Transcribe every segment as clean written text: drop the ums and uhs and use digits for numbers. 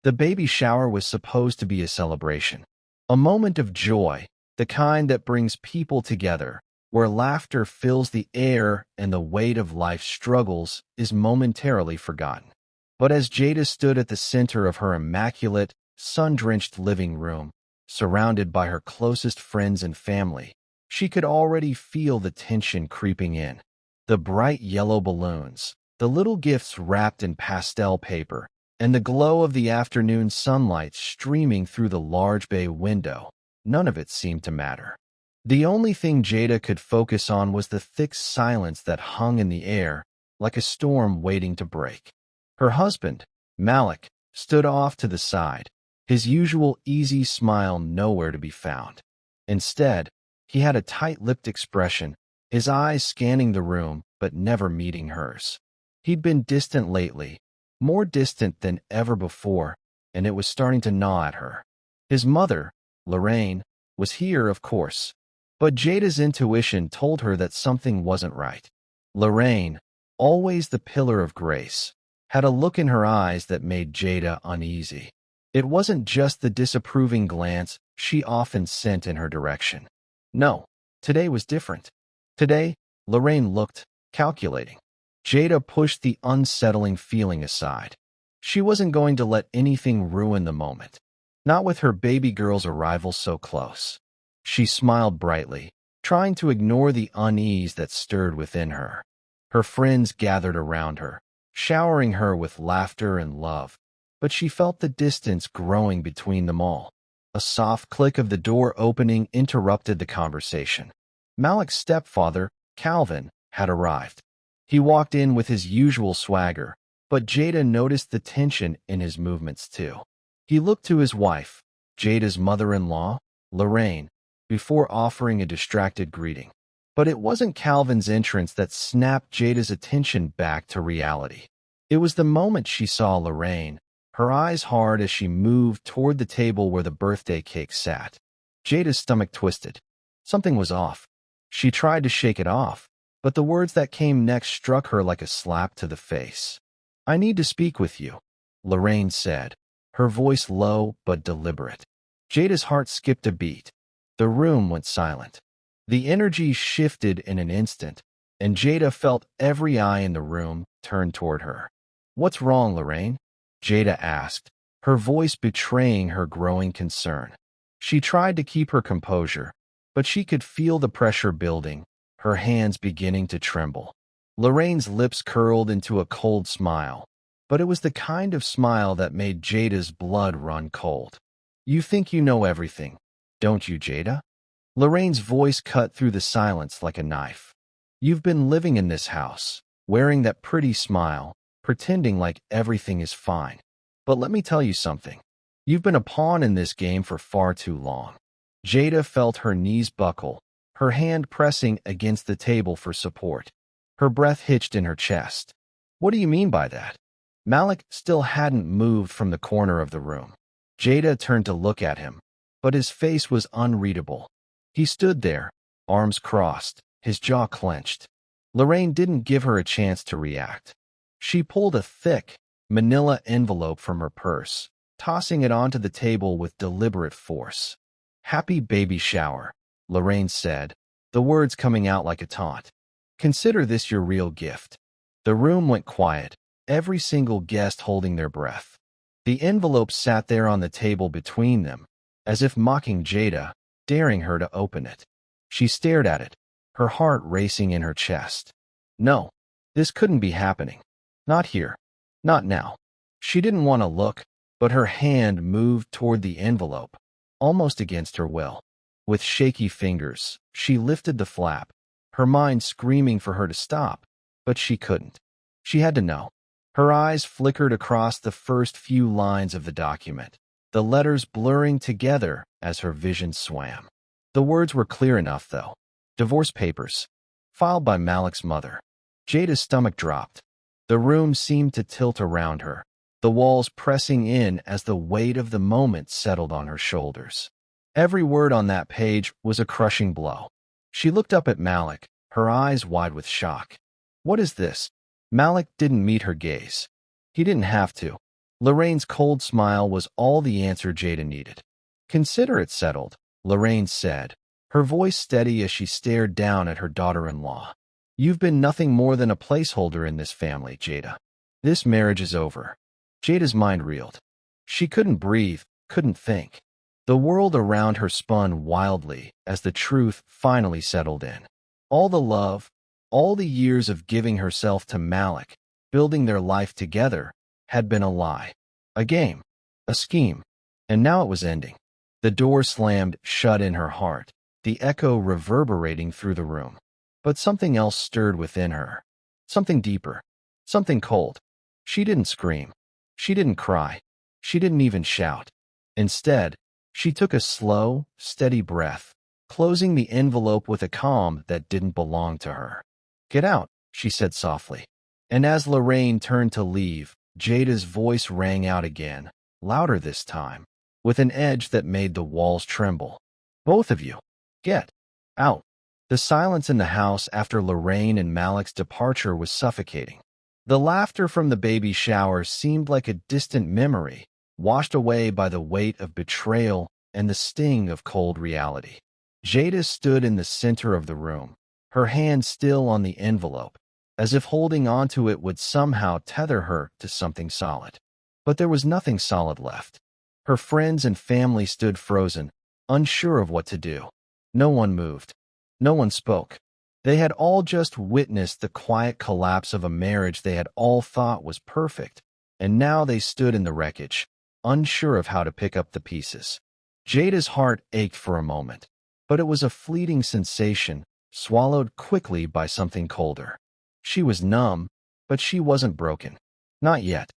The baby shower was supposed to be a celebration, a moment of joy, the kind that brings people together, where laughter fills the air and the weight of life's struggles is momentarily forgotten. But as Jada stood at the center of her immaculate, sun-drenched living room, surrounded by her closest friends and family, she could already feel the tension creeping in. The bright yellow balloons, the little gifts wrapped in pastel paper, and the glow of the afternoon sunlight streaming through the large bay window, none of it seemed to matter. The only thing Jada could focus on was the thick silence that hung in the air, like a storm waiting to break. Her husband, Malik, stood off to the side, his usual easy smile nowhere to be found. Instead, he had a tight-lipped expression, his eyes scanning the room but never meeting hers. He'd been distant lately, more distant than ever before, and it was starting to gnaw at her. His mother, Lorraine, was here, of course, but Jada's intuition told her that something wasn't right. Lorraine, always the pillar of grace, had a look in her eyes that made Jada uneasy. It wasn't just the disapproving glance she often sent in her direction. No, today was different. Today, Lorraine looked calculating. Jada pushed the unsettling feeling aside. She wasn't going to let anything ruin the moment, not with her baby girl's arrival so close. She smiled brightly, trying to ignore the unease that stirred within her. Her friends gathered around her, showering her with laughter and love, but she felt the distance growing between them all. A soft click of the door opening interrupted the conversation. Malik's stepfather, Calvin, had arrived. He walked in with his usual swagger, but Jada noticed the tension in his movements too. He looked to his wife, Jada's mother-in-law, Lorraine, before offering a distracted greeting. But it wasn't Calvin's entrance that snapped Jada's attention back to reality. It was the moment she saw Lorraine, her eyes hard as she moved toward the table where the birthday cake sat. Jada's stomach twisted. Something was off. She tried to shake it off, but the words that came next struck her like a slap to the face. "I need to speak with you," Lorraine said, her voice low but deliberate. Jada's heart skipped a beat. The room went silent. The energy shifted in an instant, and Jada felt every eye in the room turn toward her. "What's wrong, Lorraine?" Jada asked, her voice betraying her growing concern. She tried to keep her composure, but she could feel the pressure building, her hands beginning to tremble. Lorraine's lips curled into a cold smile, but it was the kind of smile that made Jada's blood run cold. "You think you know everything, don't you, Jada?" Lorraine's voice cut through the silence like a knife. "You've been living in this house, wearing that pretty smile, pretending like everything is fine. But let me tell you something. You've been a pawn in this game for far too long." Jada felt her knees buckle, her hand pressing against the table for support. Her breath hitched in her chest. "What do you mean by that?" Malik still hadn't moved from the corner of the room. Jada turned to look at him, but his face was unreadable. He stood there, arms crossed, his jaw clenched. Lorraine didn't give her a chance to react. She pulled a thick, manila envelope from her purse, tossing it onto the table with deliberate force. "Happy baby shower," Lorraine said, the words coming out like a taunt. "Consider this your real gift." The room went quiet, every single guest holding their breath. The envelope sat there on the table between them, as if mocking Jada, daring her to open it. She stared at it, her heart racing in her chest. No, this couldn't be happening. Not here. Not now. She didn't want to look, but her hand moved toward the envelope, almost against her will. With shaky fingers, she lifted the flap, her mind screaming for her to stop, but she couldn't. She had to know. Her eyes flickered across the first few lines of the document, the letters blurring together as her vision swam. The words were clear enough, though. Divorce papers, filed by Malik's mother. Jada's stomach dropped. The room seemed to tilt around her, the walls pressing in as the weight of the moment settled on her shoulders. Every word on that page was a crushing blow. She looked up at Malik, her eyes wide with shock. "What is this?" Malik didn't meet her gaze. He didn't have to. Lorraine's cold smile was all the answer Jada needed. "Consider it settled," Lorraine said, her voice steady as she stared down at her daughter-in-law. "You've been nothing more than a placeholder in this family, Jada. This marriage is over." Jada's mind reeled. She couldn't breathe, couldn't think. The world around her spun wildly as the truth finally settled in. All the love, all the years of giving herself to Malik, building their life together, had been a lie. A game. A scheme. And now it was ending. The door slammed shut in her heart, the echo reverberating through the room. But something else stirred within her. Something deeper. Something cold. She didn't scream. She didn't cry. She didn't even shout. Instead, she took a slow, steady breath, closing the envelope with a calm that didn't belong to her. "Get out," she said softly. And as Lorraine turned to leave, Jada's voice rang out again, louder this time, with an edge that made the walls tremble. "Both of you, get out." The silence in the house after Lorraine and Malik's departure was suffocating. The laughter from the baby shower seemed like a distant memory, washed away by the weight of betrayal and the sting of cold reality. Jada stood in the center of the room, her hand still on the envelope, as if holding onto it would somehow tether her to something solid. But there was nothing solid left. Her friends and family stood frozen, unsure of what to do. No one moved. No one spoke. They had all just witnessed the quiet collapse of a marriage they had all thought was perfect, and now they stood in the wreckage, unsure of how to pick up the pieces. Jada's heart ached for a moment, but it was a fleeting sensation, swallowed quickly by something colder. She was numb, but she wasn't broken. Not yet.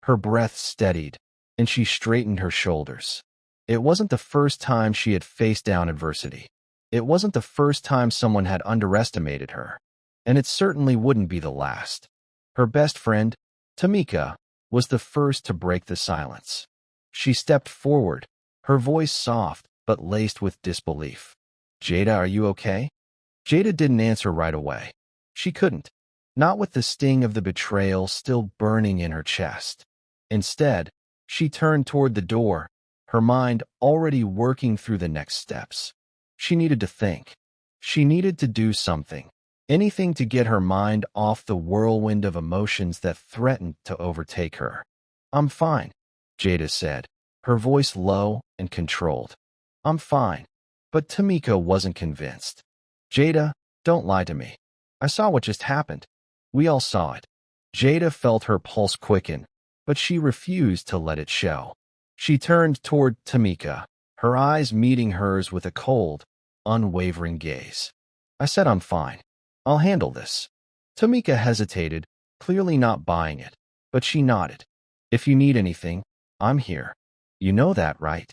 Her breath steadied, and she straightened her shoulders. It wasn't the first time she had faced down adversity. It wasn't the first time someone had underestimated her, and it certainly wouldn't be the last. Her best friend, Tamika, was the first to break the silence. She stepped forward, her voice soft but laced with disbelief. "Jada, are you okay?" Jada didn't answer right away. She couldn't, not with the sting of the betrayal still burning in her chest. Instead, she turned toward the door, her mind already working through the next steps. She needed to think. She needed to do something, anything to get her mind off the whirlwind of emotions that threatened to overtake her. "I'm fine," Jada said, her voice low and controlled. "I'm fine." But Tamika wasn't convinced. "Jada, don't lie to me. I saw what just happened. We all saw it." Jada felt her pulse quicken, but she refused to let it show. She turned toward Tamika, her eyes meeting hers with a cold, unwavering gaze. "I said I'm fine. I'll handle this." Tamika hesitated, clearly not buying it, but she nodded. "If you need anything, I'm here. You know that, right?"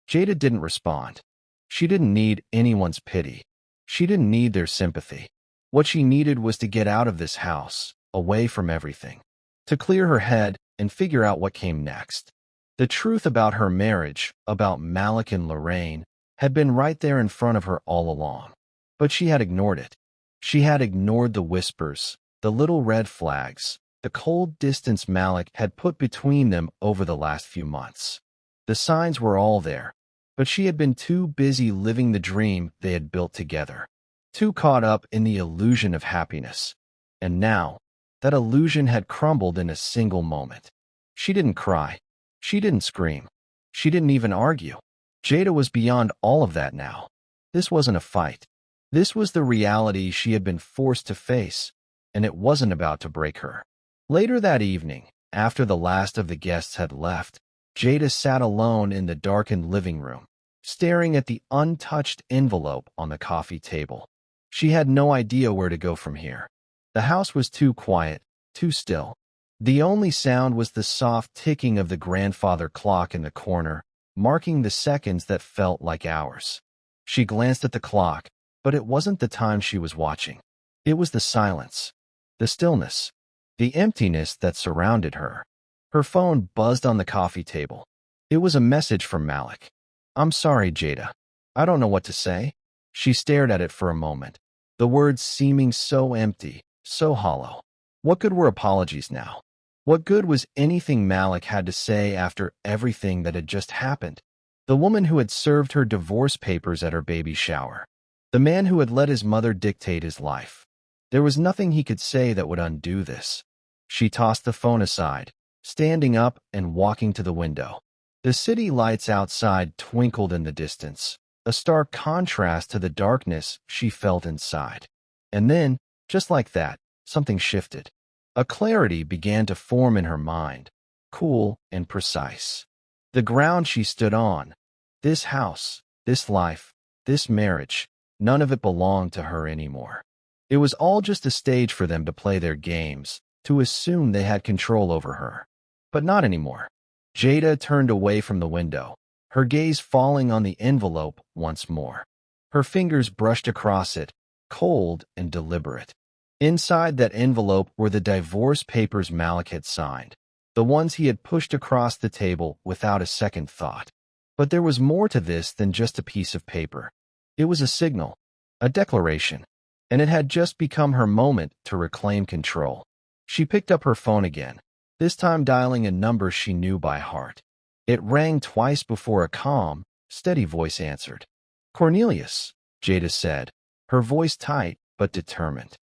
Jada didn't respond. She didn't need anyone's pity. She didn't need their sympathy. What she needed was to get out of this house, away from everything, to clear her head and figure out what came next. The truth about her marriage, about Malik and Lorraine, had been right there in front of her all along. But she had ignored it. She had ignored the whispers, the little red flags, the cold distance Malik had put between them over the last few months. The signs were all there, but she had been too busy living the dream they had built together, too caught up in the illusion of happiness. And now, that illusion had crumbled in a single moment. She didn't cry. She didn't scream. She didn't even argue. Jada was beyond all of that now. This wasn't a fight. This was the reality she had been forced to face, and it wasn't about to break her. Later that evening, after the last of the guests had left, Jada sat alone in the darkened living room, staring at the untouched envelope on the coffee table. She had no idea where to go from here. The house was too quiet, too still. The only sound was the soft ticking of the grandfather clock in the corner, marking the seconds that felt like hours. She glanced at the clock, but it wasn't the time she was watching. It was the silence, the stillness, the emptiness that surrounded her. Her phone buzzed on the coffee table. It was a message from Malik. "I'm sorry, Jada. I don't know what to say." She stared at it for a moment, the words seeming so empty, so hollow. What good were apologies now? What good was anything Malik had to say after everything that had just happened? The woman who had served her divorce papers at her baby shower. The man who had let his mother dictate his life. There was nothing he could say that would undo this. She tossed the phone aside, standing up and walking to the window. The city lights outside twinkled in the distance, a stark contrast to the darkness she felt inside. And then, just like that, something shifted. A clarity began to form in her mind, cool and precise. The ground she stood on, this house, this life, this marriage, none of it belonged to her anymore. It was all just a stage for them to play their games, to assume they had control over her. But not anymore. Jada turned away from the window, her gaze falling on the envelope once more. Her fingers brushed across it, cold and deliberate. Inside that envelope were the divorce papers Malik had signed, the ones he had pushed across the table without a second thought. But there was more to this than just a piece of paper. It was a signal, a declaration, and it had just become her moment to reclaim control. She picked up her phone again, this time dialing a number she knew by heart. It rang twice before a calm, steady voice answered. "Cornelius," Jada said, her voice tight but determined.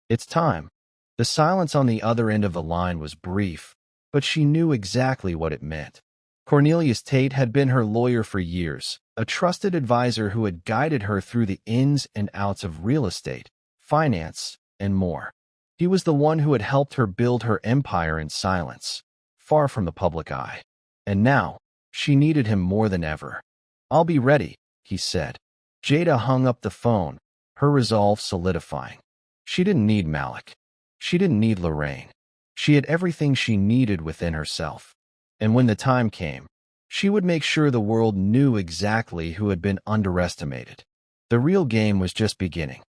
"It's time." The silence on the other end of the line was brief, but she knew exactly what it meant. Cornelius Tate had been her lawyer for years, a trusted advisor who had guided her through the ins and outs of real estate, finance, and more. He was the one who had helped her build her empire in silence, far from the public eye. And now, she needed him more than ever. "I'll be ready," he said. Jada hung up the phone, her resolve solidifying. She didn't need Malik. She didn't need Lorraine. She had everything she needed within herself. And when the time came, she would make sure the world knew exactly who had been underestimated. The real game was just beginning.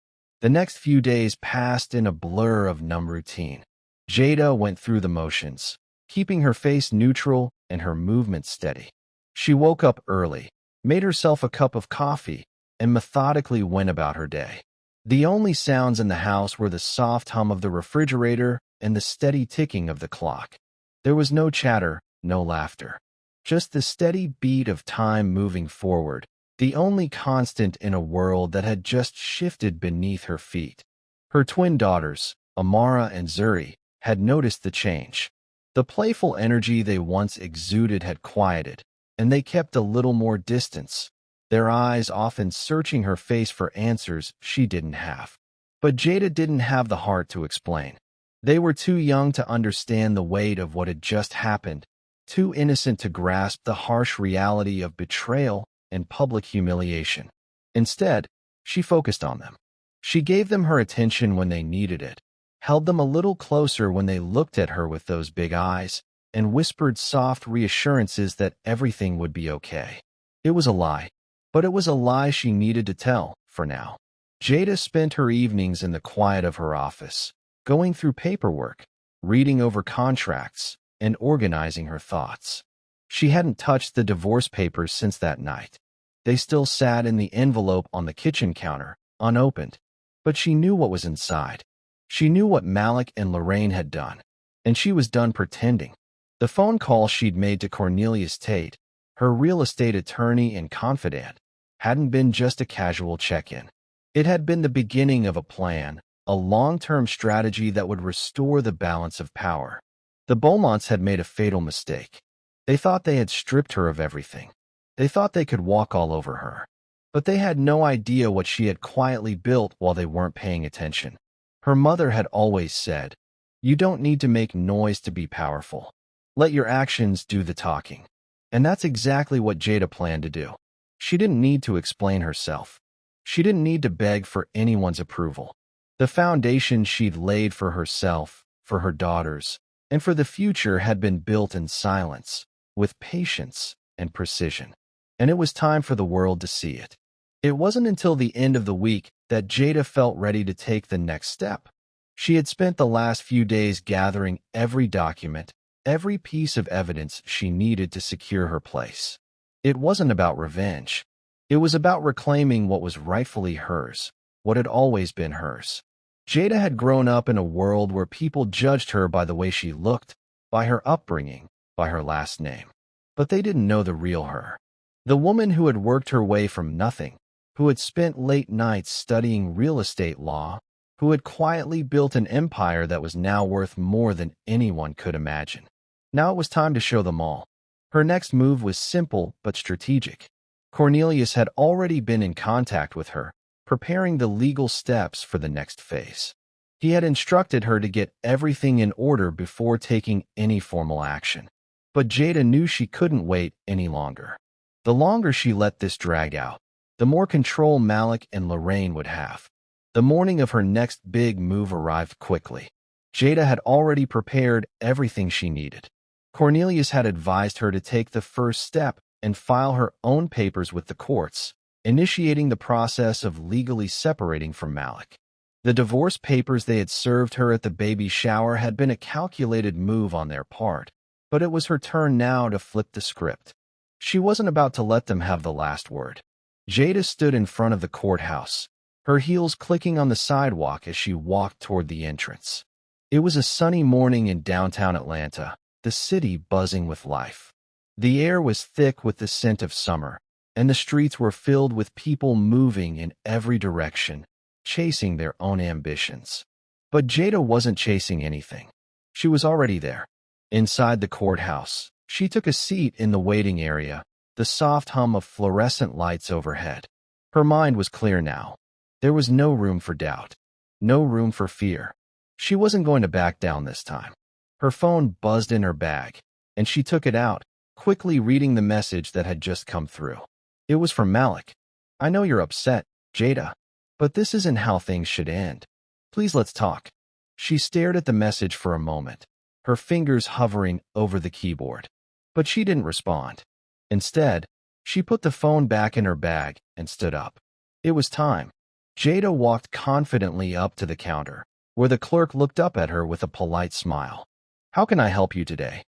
The next few days passed in a blur of numb routine. Jada went through the motions, keeping her face neutral and her movements steady. She woke up early, made herself a cup of coffee, and methodically went about her day. The only sounds in the house were the soft hum of the refrigerator and the steady ticking of the clock. There was no chatter, no laughter. Just the steady beat of time moving forward, the only constant in a world that had just shifted beneath her feet. Her twin daughters, Amara and Zuri, had noticed the change. The playful energy they once exuded had quieted, and they kept a little more distance, their eyes often searching her face for answers she didn't have. But Jada didn't have the heart to explain. They were too young to understand the weight of what had just happened, too innocent to grasp the harsh reality of betrayal and public humiliation. Instead, she focused on them. She gave them her attention when they needed it, held them a little closer when they looked at her with those big eyes, and whispered soft reassurances that everything would be okay. It was a lie, but it was a lie she needed to tell, for now. Jada spent her evenings in the quiet of her office, going through paperwork, reading over contracts, and organizing her thoughts. She hadn't touched the divorce papers since that night. They still sat in the envelope on the kitchen counter, unopened. But she knew what was inside. She knew what Malik and Lorraine had done, and she was done pretending. The phone call she'd made to Cornelius Tate, her real estate attorney and confidant, hadn't been just a casual check-in. It had been the beginning of a plan, a long-term strategy that would restore the balance of power. The Beaumonts had made a fatal mistake. They thought they had stripped her of everything. They thought they could walk all over her. But they had no idea what she had quietly built while they weren't paying attention. Her mother had always said, "You don't need to make noise to be powerful. Let your actions do the talking." And that's exactly what Jada planned to do. She didn't need to explain herself. She didn't need to beg for anyone's approval. The foundation she'd laid for herself, for her daughters, and for the future had been built in silence, with patience and precision. And it was time for the world to see it. It wasn't until the end of the week that Jada felt ready to take the next step. She had spent the last few days gathering every document, every piece of evidence she needed to secure her place. It wasn't about revenge. It was about reclaiming what was rightfully hers, what had always been hers. Jada had grown up in a world where people judged her by the way she looked, by her upbringing, by her last name. But they didn't know the real her. The woman who had worked her way from nothing, who had spent late nights studying real estate law, who had quietly built an empire that was now worth more than anyone could imagine. Now it was time to show them all. Her next move was simple but strategic. Cornelius had already been in contact with her, preparing the legal steps for the next phase. He had instructed her to get everything in order before taking any formal action. But Jada knew she couldn't wait any longer. The longer she let this drag out, the more control Malik and Lorraine would have. The morning of her next big move arrived quickly. Jada had already prepared everything she needed. Cornelius had advised her to take the first step and file her own papers with the courts, initiating the process of legally separating from Malik. The divorce papers they had served her at the baby shower had been a calculated move on their part, but it was her turn now to flip the script. She wasn't about to let them have the last word. Jada stood in front of the courthouse, her heels clicking on the sidewalk as she walked toward the entrance. It was a sunny morning in downtown Atlanta, the city buzzing with life. The air was thick with the scent of summer, and the streets were filled with people moving in every direction, chasing their own ambitions. But Jada wasn't chasing anything. She was already there. Inside the courthouse, she took a seat in the waiting area, the soft hum of fluorescent lights overhead. Her mind was clear now. There was no room for doubt, no room for fear. She wasn't going to back down this time. Her phone buzzed in her bag, and she took it out, quickly reading the message that had just come through. It was from Malik. "I know you're upset, Jada, but this isn't how things should end. Please let's talk." She stared at the message for a moment, her fingers hovering over the keyboard. But she didn't respond. Instead, she put the phone back in her bag and stood up. It was time. Jada walked confidently up to the counter, where the clerk looked up at her with a polite smile. "How can I help you today?"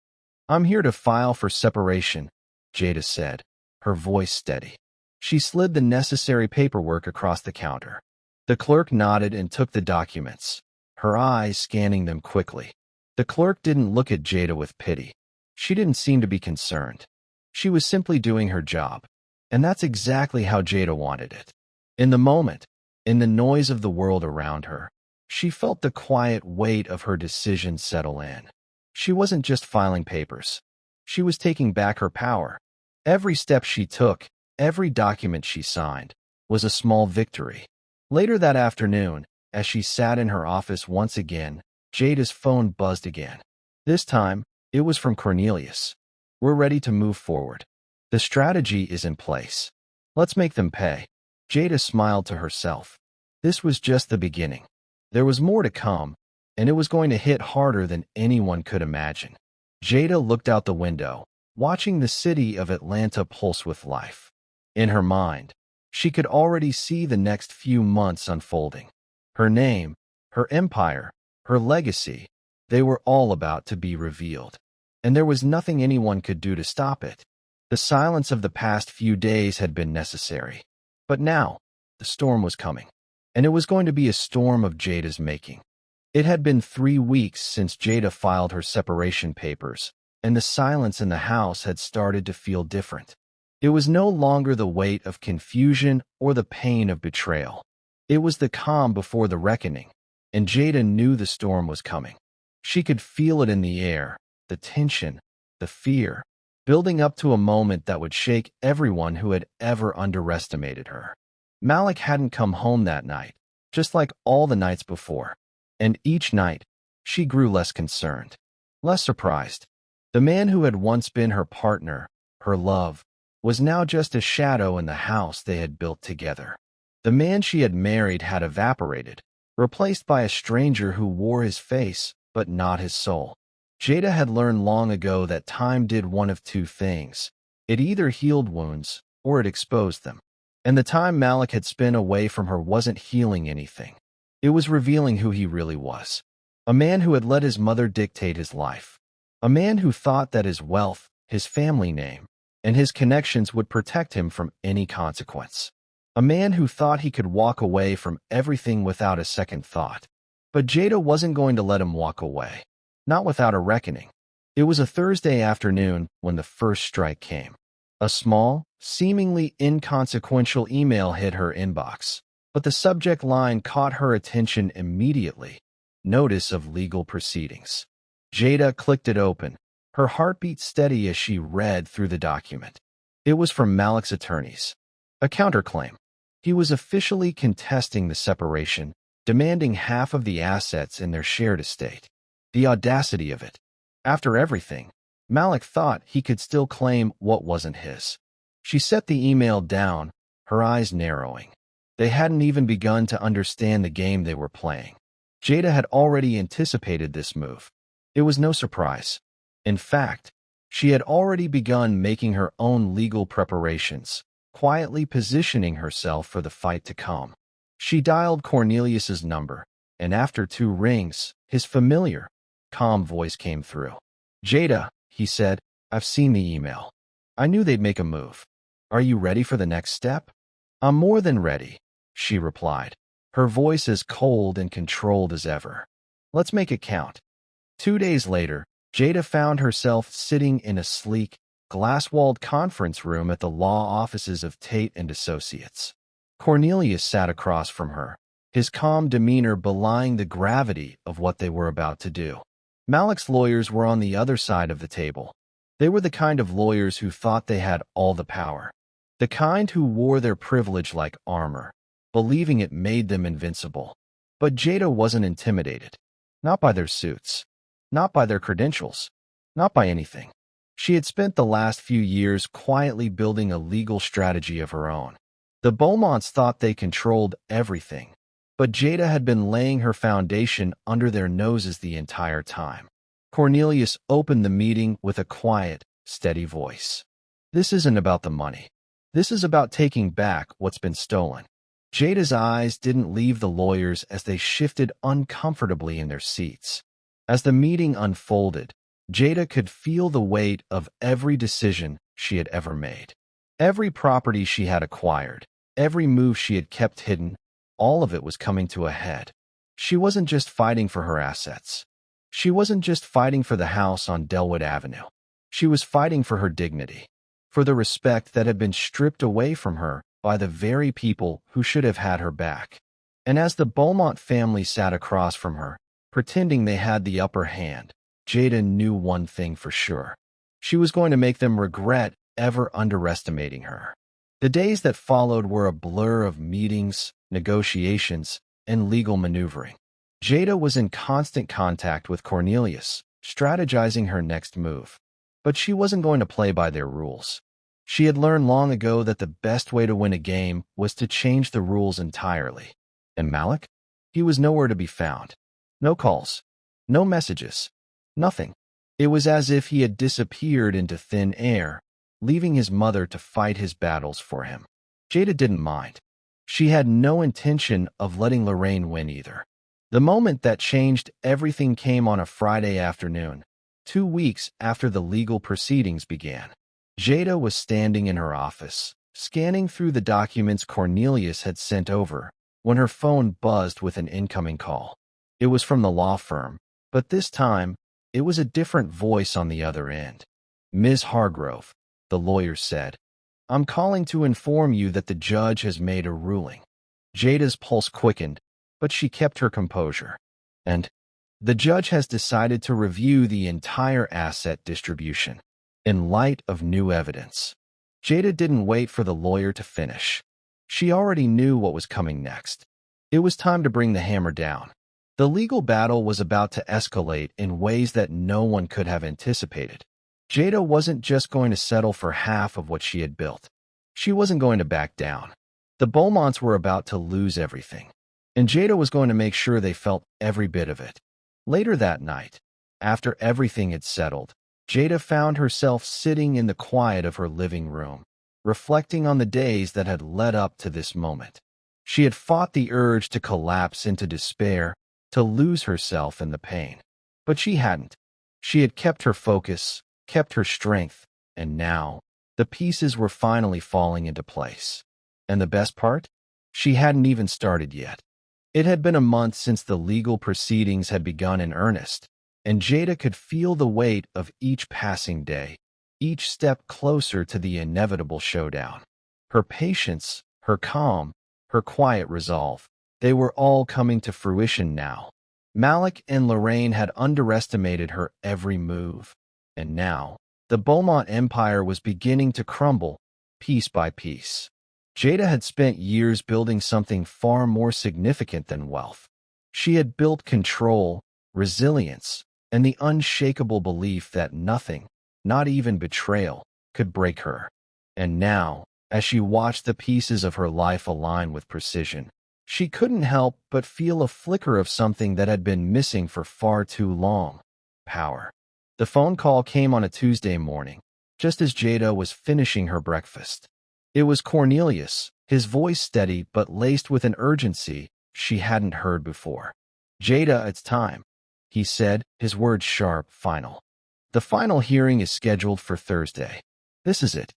"I'm here to file for separation," Jada said, her voice steady. She slid the necessary paperwork across the counter. The clerk nodded and took the documents, her eyes scanning them quickly. The clerk didn't look at Jada with pity. She didn't seem to be concerned. She was simply doing her job, and that's exactly how Jada wanted it. In the moment, in the noise of the world around her, she felt the quiet weight of her decision settle in. She wasn't just filing papers. She was taking back her power. Every step she took, every document she signed, was a small victory. Later that afternoon, as she sat in her office once again, Jada's phone buzzed again. This time, it was from Cornelius. "We're ready to move forward. The strategy is in place. Let's make them pay." Jada smiled to herself. This was just the beginning. There was more to come, and it was going to hit harder than anyone could imagine. Jada looked out the window, watching the city of Atlanta pulse with life. In her mind, she could already see the next few months unfolding. Her name, her empire, her legacy, they were all about to be revealed. And there was nothing anyone could do to stop it. The silence of the past few days had been necessary. But now, the storm was coming. And it was going to be a storm of Jada's making. It had been 3 weeks since Jada filed her separation papers, and the silence in the house had started to feel different. It was no longer the weight of confusion or the pain of betrayal. It was the calm before the reckoning, and Jada knew the storm was coming. She could feel it in the air, the tension, the fear, building up to a moment that would shake everyone who had ever underestimated her. Malik hadn't come home that night, just like all the nights before. And each night, she grew less concerned, less surprised. The man who had once been her partner, her love, was now just a shadow in the house they had built together. The man she had married had evaporated, replaced by a stranger who wore his face but not his soul. Jada had learned long ago that time did one of two things. It either healed wounds or it exposed them. And the time Malik had spent away from her wasn't healing anything. It was revealing who he really was. A man who had let his mother dictate his life. A man who thought that his wealth, his family name, and his connections would protect him from any consequence. A man who thought he could walk away from everything without a second thought. But Jada wasn't going to let him walk away. Not without a reckoning. It was a Thursday afternoon when the first strike came. A small, seemingly inconsequential email hit her inbox, but the subject line caught her attention immediately. Notice of legal proceedings. Jada clicked it open, her heartbeat steady as she read through the document. It was from Malik's attorneys. A counterclaim. He was officially contesting the separation, demanding half of the assets in their shared estate. The audacity of it. After everything, Malik thought he could still claim what wasn't his. She set the email down, her eyes narrowing. They hadn't even begun to understand the game they were playing. Jada had already anticipated this move. It was no surprise. In fact, she had already begun making her own legal preparations, quietly positioning herself for the fight to come. She dialed Cornelius's number, and after 2 rings, his familiar, calm voice came through. "Jada," he said, "I've seen the email. I knew they'd make a move. Are you ready for the next step?" "I'm more than ready," she replied, her voice as cold and controlled as ever. "Let's make it count." 2 days later, Jada found herself sitting in a sleek, glass-walled conference room at the law offices of Tate and Associates. Cornelius sat across from her, his calm demeanor belying the gravity of what they were about to do. Malik's lawyers were on the other side of the table. They were the kind of lawyers who thought they had all the power, the kind who wore their privilege like armor, believing it made them invincible. But Jada wasn't intimidated. Not by their suits. Not by their credentials. Not by anything. She had spent the last few years quietly building a legal strategy of her own. The Beaumonts thought they controlled everything, but Jada had been laying her foundation under their noses the entire time. Cornelius opened the meeting with a quiet, steady voice. "This isn't about the money. This is about taking back what's been stolen." Jada's eyes didn't leave the lawyers as they shifted uncomfortably in their seats. As the meeting unfolded, Jada could feel the weight of every decision she had ever made. Every property she had acquired, every move she had kept hidden, all of it was coming to a head. She wasn't just fighting for her assets. She wasn't just fighting for the house on Delwood Avenue. She was fighting for her dignity, for the respect that had been stripped away from her by the very people who should have had her back. And as the Beaumont family sat across from her, pretending they had the upper hand, Jada knew one thing for sure. She was going to make them regret ever underestimating her. The days that followed were a blur of meetings, negotiations, and legal maneuvering. Jada was in constant contact with Cornelius, strategizing her next move. But she wasn't going to play by their rules. She had learned long ago that the best way to win a game was to change the rules entirely. And Malik? He was nowhere to be found. No calls. No messages. Nothing. It was as if he had disappeared into thin air, leaving his mother to fight his battles for him. Jada didn't mind. She had no intention of letting Lorraine win either. The moment that changed everything came on a Friday afternoon, 2 weeks after the legal proceedings began. Jada was standing in her office, scanning through the documents Cornelius had sent over, when her phone buzzed with an incoming call. It was from the law firm, but this time, it was a different voice on the other end. "Ms. Hargrove," the lawyer said, "I'm calling to inform you that the judge has made a ruling." Jada's pulse quickened, but she kept her composure. "And the judge has decided to review the entire asset distribution in light of new evidence." Jada didn't wait for the lawyer to finish. She already knew what was coming next. It was time to bring the hammer down. The legal battle was about to escalate in ways that no one could have anticipated. Jada wasn't just going to settle for half of what she had built. She wasn't going to back down. The Beaumonts were about to lose everything, and Jada was going to make sure they felt every bit of it. Later that night, after everything had settled, Jada found herself sitting in the quiet of her living room, reflecting on the days that had led up to this moment. She had fought the urge to collapse into despair, to lose herself in the pain. But she hadn't. She had kept her focus, kept her strength, and now, the pieces were finally falling into place. And the best part? She hadn't even started yet. It had been a month since the legal proceedings had begun in earnest, and Jada could feel the weight of each passing day, each step closer to the inevitable showdown. Her patience, her calm, her quiet resolve, they were all coming to fruition now. Malik and Lorraine had underestimated her every move, and now, the Beaumont Empire was beginning to crumble, piece by piece. Jada had spent years building something far more significant than wealth. She had built control, resilience, and the unshakable belief that nothing, not even betrayal, could break her. And now, as she watched the pieces of her life align with precision, she couldn't help but feel a flicker of something that had been missing for far too long: power. The phone call came on a Tuesday morning, just as Jada was finishing her breakfast. It was Cornelius, his voice steady but laced with an urgency she hadn't heard before. "Jada, it's time," he said, his words sharp, final. "The final hearing is scheduled for Thursday. This is it."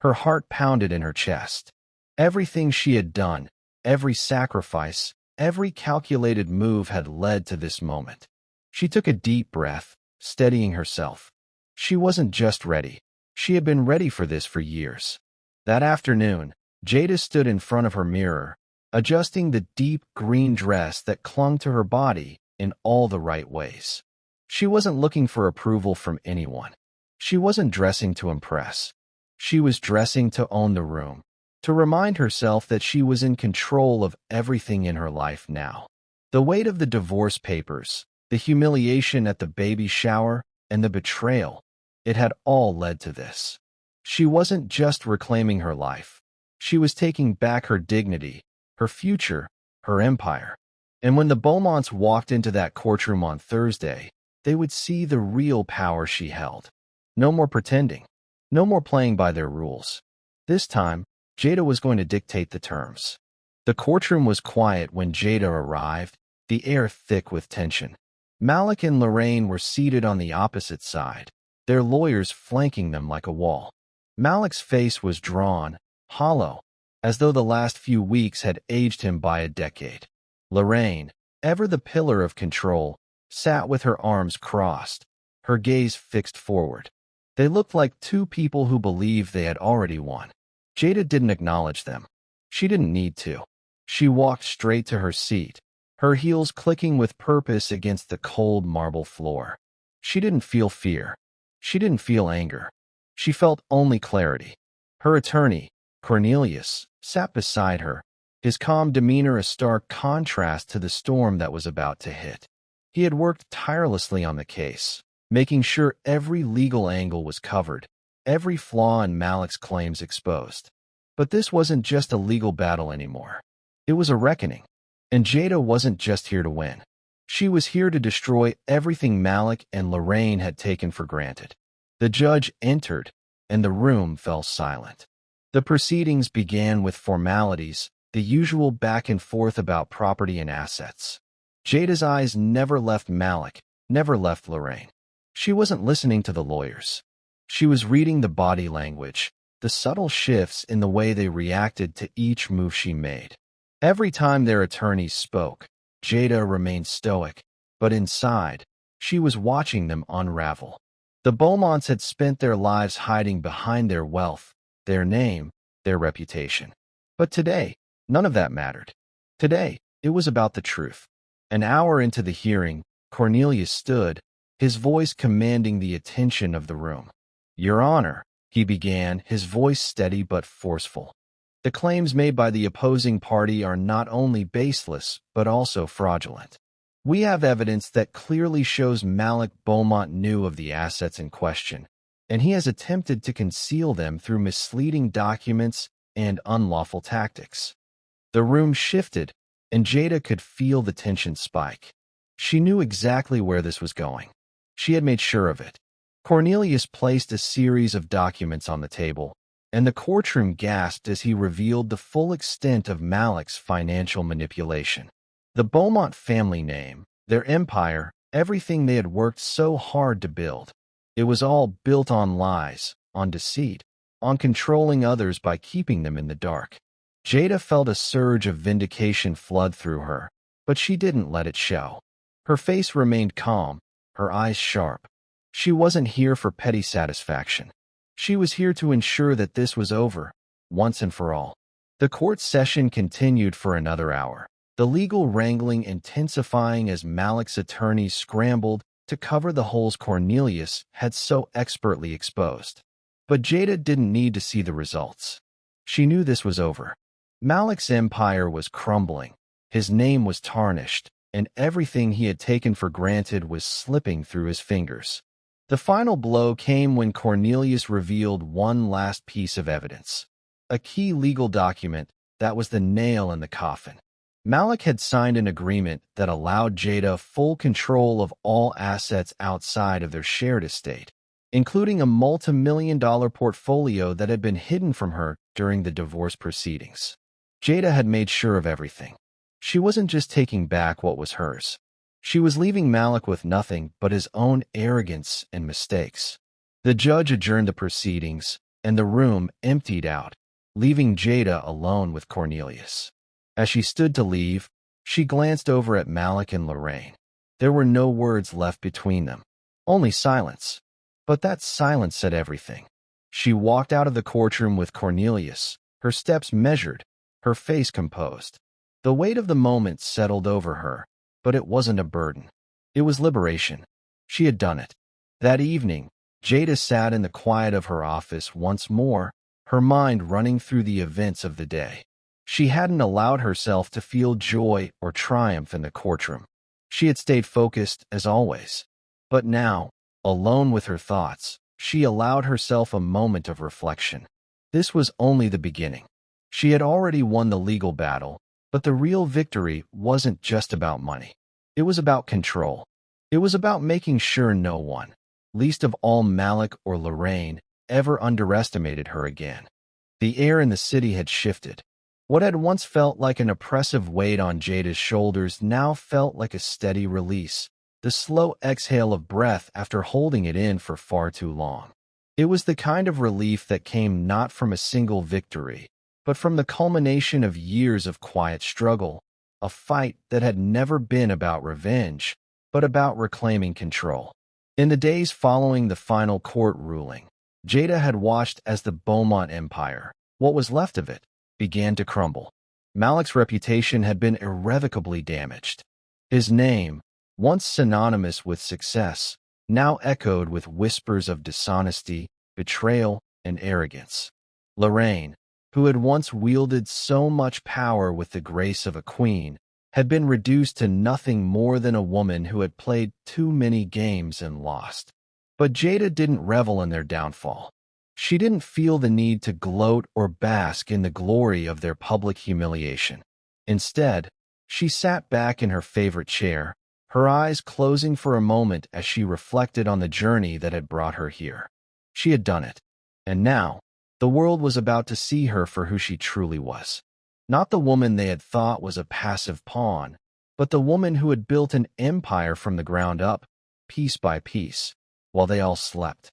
Her heart pounded in her chest. Everything she had done, every sacrifice, every calculated move had led to this moment. She took a deep breath, steadying herself. She wasn't just ready. She had been ready for this for years. That afternoon, Jada stood in front of her mirror, adjusting the deep green dress that clung to her body in all the right ways. She wasn't looking for approval from anyone. She wasn't dressing to impress. She was dressing to own the room, to remind herself that she was in control of everything in her life now. The weight of the divorce papers, the humiliation at the baby shower, and the betrayal, it had all led to this. She wasn't just reclaiming her life. She was taking back her dignity, her future, her empire. And when the Beaumonts walked into that courtroom on Thursday, they would see the real power she held. No more pretending. No more playing by their rules. This time, Jada was going to dictate the terms. The courtroom was quiet when Jada arrived, the air thick with tension. Malik and Lorraine were seated on the opposite side, their lawyers flanking them like a wall. Malik's face was drawn, hollow, as though the last few weeks had aged him by a decade. Lorraine, ever the pillar of control, sat with her arms crossed, her gaze fixed forward. They looked like two people who believed they had already won. Jada didn't acknowledge them. She didn't need to. She walked straight to her seat, her heels clicking with purpose against the cold marble floor. She didn't feel fear. She didn't feel anger. She felt only clarity. Her attorney, Cornelius, sat beside her, his calm demeanor a stark contrast to the storm that was about to hit. He had worked tirelessly on the case, making sure every legal angle was covered, every flaw in Malik's claims exposed. But this wasn't just a legal battle anymore. It was a reckoning. And Jada wasn't just here to win. She was here to destroy everything Malik and Lorraine had taken for granted. The judge entered, and the room fell silent. The proceedings began with formalities, the usual back and forth about property and assets. Jada's eyes never left Malik, never left Lorraine. She wasn't listening to the lawyers. She was reading the body language, the subtle shifts in the way they reacted to each move she made. Every time their attorneys spoke, Jada remained stoic, but inside, she was watching them unravel. The Beaumonts had spent their lives hiding behind their wealth, their name, their reputation. But today, none of that mattered. Today, it was about the truth. An hour into the hearing, Cornelius stood, his voice commanding the attention of the room. "Your Honor," he began, his voice steady but forceful. "The claims made by the opposing party are not only baseless, but also fraudulent. We have evidence that clearly shows Malik Beaumont knew of the assets in question, and he has attempted to conceal them through misleading documents and unlawful tactics." The room shifted, and Jada could feel the tension spike. She knew exactly where this was going. She had made sure of it. Cornelius placed a series of documents on the table, and the courtroom gasped as he revealed the full extent of Malik's financial manipulation. The Beaumont family name, their empire, everything they had worked so hard to build. It was all built on lies, on deceit, on controlling others by keeping them in the dark. Jada felt a surge of vindication flood through her, but she didn't let it show. Her face remained calm, her eyes sharp. She wasn't here for petty satisfaction. She was here to ensure that this was over, once and for all. The court session continued for another hour, the legal wrangling intensifying as Malik's attorneys scrambled to cover the holes Cornelius had so expertly exposed. But Jada didn't need to see the results. She knew this was over. Malik's empire was crumbling, his name was tarnished, and everything he had taken for granted was slipping through his fingers. The final blow came when Cornelius revealed one last piece of evidence, a key legal document that was the nail in the coffin. Malik had signed an agreement that allowed Jada full control of all assets outside of their shared estate, including a multi-million-dollar portfolio that had been hidden from her during the divorce proceedings. Jada had made sure of everything. She wasn't just taking back what was hers. She was leaving Malik with nothing but his own arrogance and mistakes. The judge adjourned the proceedings, and the room emptied out, leaving Jada alone with Cornelius. As she stood to leave, she glanced over at Malik and Lorraine. There were no words left between them, only silence. But that silence said everything. She walked out of the courtroom with Cornelius, her steps measured, her face composed. The weight of the moment settled over her, but it wasn't a burden. It was liberation. She had done it. That evening, Jada sat in the quiet of her office once more, her mind running through the events of the day. She hadn't allowed herself to feel joy or triumph in the courtroom. She had stayed focused, as always. But now, alone with her thoughts, she allowed herself a moment of reflection. This was only the beginning. She had already won the legal battle, but the real victory wasn't just about money. It was about control. It was about making sure no one, least of all Malik or Lorraine, ever underestimated her again. The air in the city had shifted. What had once felt like an oppressive weight on Jada's shoulders now felt like a steady release, the slow exhale of breath after holding it in for far too long. It was the kind of relief that came not from a single victory, but from the culmination of years of quiet struggle, a fight that had never been about revenge, but about reclaiming control. In the days following the final court ruling, Jada had watched as the Beaumont Empire, what was left of it, began to crumble. Malik's reputation had been irrevocably damaged. His name, once synonymous with success, now echoed with whispers of dishonesty, betrayal, and arrogance. Lorraine, who had once wielded so much power with the grace of a queen, had been reduced to nothing more than a woman who had played too many games and lost. But Jada didn't revel in their downfall. She didn't feel the need to gloat or bask in the glory of their public humiliation. Instead, she sat back in her favorite chair, her eyes closing for a moment as she reflected on the journey that had brought her here. She had done it. And now, the world was about to see her for who she truly was. Not the woman they had thought was a passive pawn, but the woman who had built an empire from the ground up, piece by piece, while they all slept.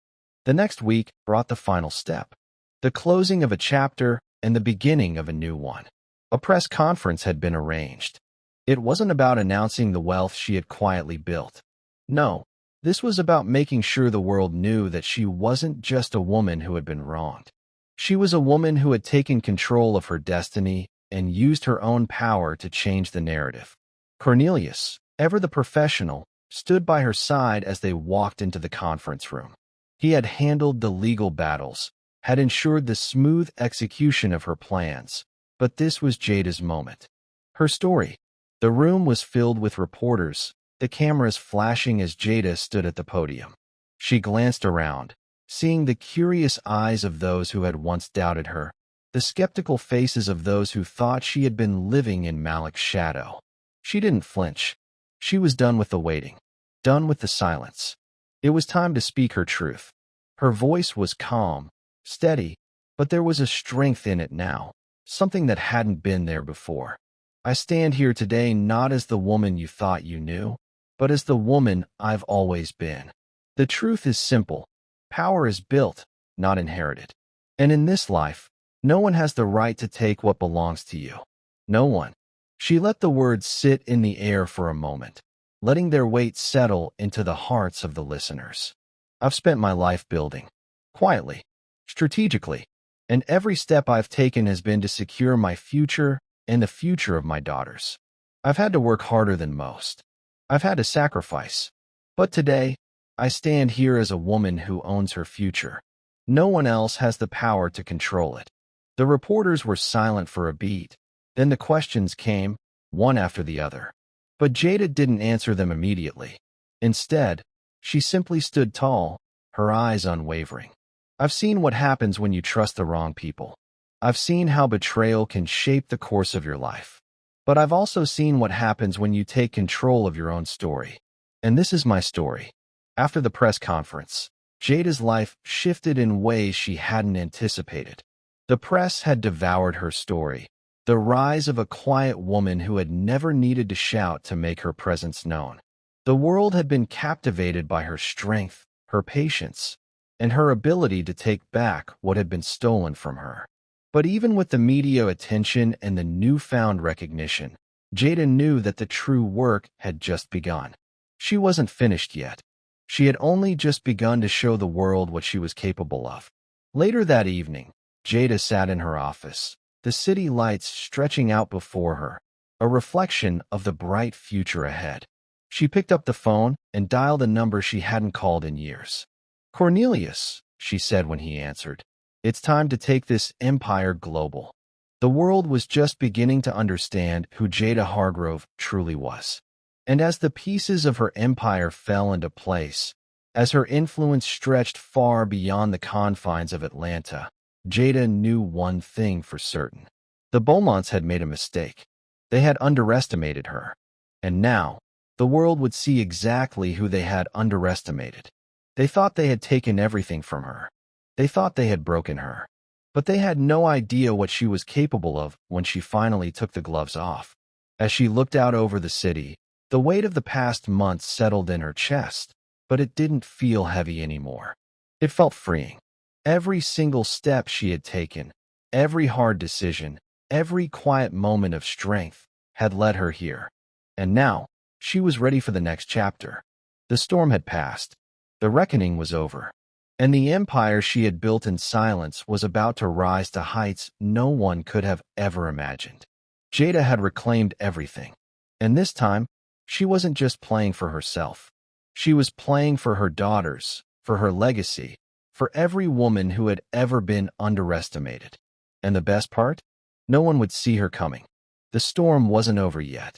The next week brought the final step, the closing of a chapter and the beginning of a new one. A press conference had been arranged. It wasn't about announcing the wealth she had quietly built. No, this was about making sure the world knew that she wasn't just a woman who had been wronged. She was a woman who had taken control of her destiny and used her own power to change the narrative. Cornelius, ever the professional, stood by her side as they walked into the conference room. He had handled the legal battles, had ensured the smooth execution of her plans, but this was Jada's moment. Her story. The room was filled with reporters, the cameras flashing as Jada stood at the podium. She glanced around, seeing the curious eyes of those who had once doubted her, the skeptical faces of those who thought she had been living in Malik's shadow. She didn't flinch. She was done with the waiting, done with the silence. It was time to speak her truth. Her voice was calm, steady, but there was a strength in it now, something that hadn't been there before. I stand here today not as the woman you thought you knew, but as the woman I've always been. The truth is simple. Power is built, not inherited. And in this life, no one has the right to take what belongs to you. No one. She let the words sit in the air for a moment. letting their weight settle into the hearts of the listeners. I've spent my life building, quietly, strategically, and every step I've taken has been to secure my future and the future of my daughters. I've had to work harder than most. I've had to sacrifice. But today, I stand here as a woman who owns her future. No one else has the power to control it. The reporters were silent for a beat. Then the questions came, one after the other. But Jada didn't answer them immediately. Instead, she simply stood tall, her eyes unwavering. I've seen what happens when you trust the wrong people. I've seen how betrayal can shape the course of your life. But I've also seen what happens when you take control of your own story. And this is my story. After the press conference, Jada's life shifted in ways she hadn't anticipated. The press had devoured her story, the rise of a quiet woman who had never needed to shout to make her presence known. The world had been captivated by her strength, her patience, and her ability to take back what had been stolen from her. But even with the media attention and the newfound recognition, Jada knew that the true work had just begun. She wasn't finished yet. She had only just begun to show the world what she was capable of. Later that evening, Jada sat in her office, the city lights stretching out before her, a reflection of the bright future ahead. She picked up the phone and dialed a number she hadn't called in years. "Cornelius," she said when he answered. "It's time to take this empire global." The world was just beginning to understand who Jada Hargrove truly was. And as the pieces of her empire fell into place, as her influence stretched far beyond the confines of Atlanta, Jada knew one thing for certain. The Beaumonts had made a mistake. They had underestimated her. And now, the world would see exactly who they had underestimated. They thought they had taken everything from her. They thought they had broken her. But they had no idea what she was capable of when she finally took the gloves off. As she looked out over the city, the weight of the past months settled in her chest, but it didn't feel heavy anymore. It felt freeing. Every single step she had taken, every hard decision, every quiet moment of strength had led her here. And now, she was ready for the next chapter. The storm had passed. The reckoning was over. And the empire she had built in silence was about to rise to heights no one could have ever imagined. Jada had reclaimed everything. And this time, she wasn't just playing for herself. She was playing for her daughters, for her legacy, for every woman who had ever been underestimated. And the best part? No one would see her coming. The storm wasn't over yet.